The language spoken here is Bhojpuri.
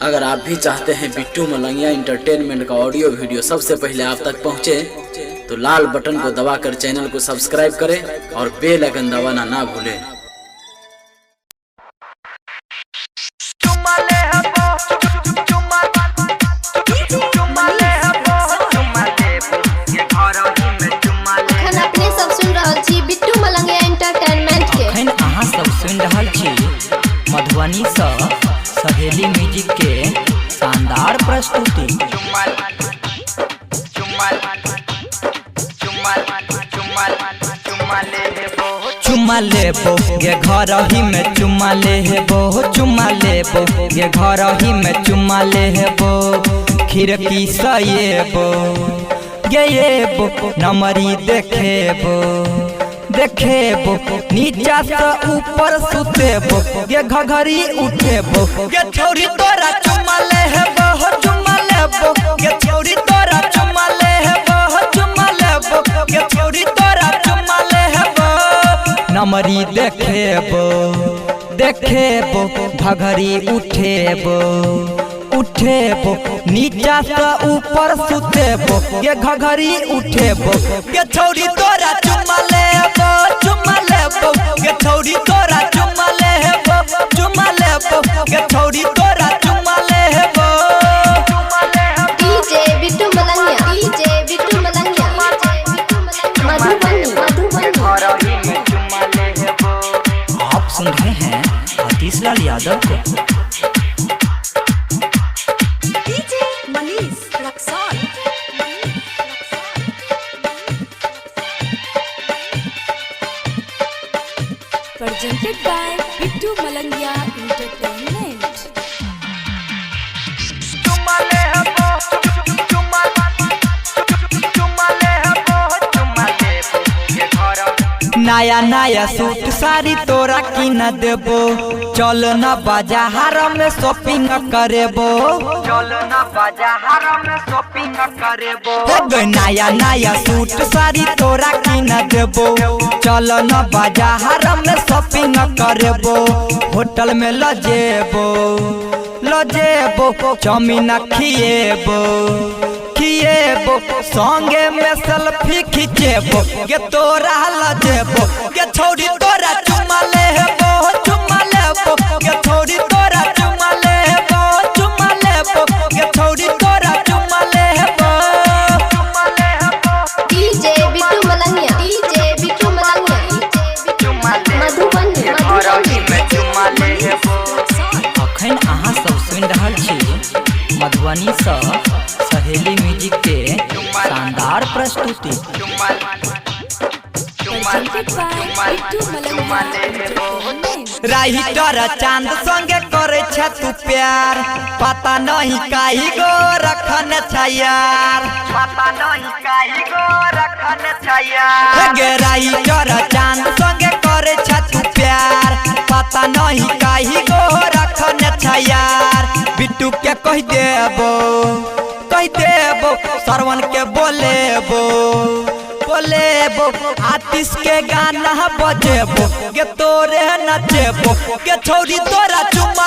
अगर आप भी चाहते हैं बिट्टू मलंगिया इंटरटेनमेंट का ऑडियो वीडियो सबसे पहले आप तक पहुंचे, तो लाल बटन को दबाकर चैनल को सब्सक्राइब करें और बेल आइकन दबाना ना भूलें। मधुबनी से सहेली म्यूजिक के शानदार प्रस्तुति। चुम्मा लेबो गे घर ही में चुम्मा लेबो, चुम्मा लेबो गे घर ही में चुम्मा लेबो, खिड़की से येबो गे येबो नमरी देखेबो देखेबो, नीचा से ऊपर सुतेबो गे घघरी उठेबो गे छौरी तोरा चुम्मा लेबो, चुम्मा लेबो गे छौरी तोरा चुम्मा लेबो, चुम्मा लेबो गे छौरी तोरा चुम्मा लेबो, नमरी देखेबो देखेबो घघरी उठेबो उठेबो, नीचा से ऊपर सुतेबो गे घघरी उठेबो गे छौरी तोरा चुम्मा लेबो, चुम्मा लेबो गे छौरी तोरा चुम्मा लेबो, चुम्मा लेबो गे छौरी तोरा चुम्मा लेबो। DJ Bittu Malangiya, DJ Bittu Malangiya, Madhubani. आप सुन रहे हैं आतिश लाल यादव को। Presented by Bittu Malangia Entertainment. नया नया सूट साड़ी तोरा की न देबो, चल न बाजार में शॉपिंग करेबो, चल न बाजार में शॉपिंग करेबो। नया नया सूट साड़ी तोरा की न देबो, चल न बाजार में शॉपिंग करेबो, होटल में लजेबो लजेबो चाउमीन खिएबो खिएबो, संगे में सेल्फी खिंचेबो गे तोरा लजेबो गे छौरी तोरा चुम्मा लेबो, चुम्मा लेबो गे छौरी तोरा चुम्मा लेबो, चुम्मा लेबो गे छौरी तोरा चुम्मा लेबो। DJ Bittu Malangiya, DJ Bittu Malangiya, Madhubani. अखन अहाँ सब सुन रहल छी मधुबनी से सहेली म्यूजिक के शानदार प्रस्तुति। Presented by Bittu Malangia Entertainment. Writer चांद संगे करे छ तू प्यार, पता नहीं काहे गो रखन छ यार, पता नहीं काहे गो रखन छ यार। गे राइटर चांद संगे करे छ तू प्यार, पता नहीं काहे गो रखन छ यार। बिट्टू के कह देबो सरवन के बोलेबो बोलेबो, आतिश के गाना बजेबो गे तोरे नचेबो गे छौरी तोरा चुम्मा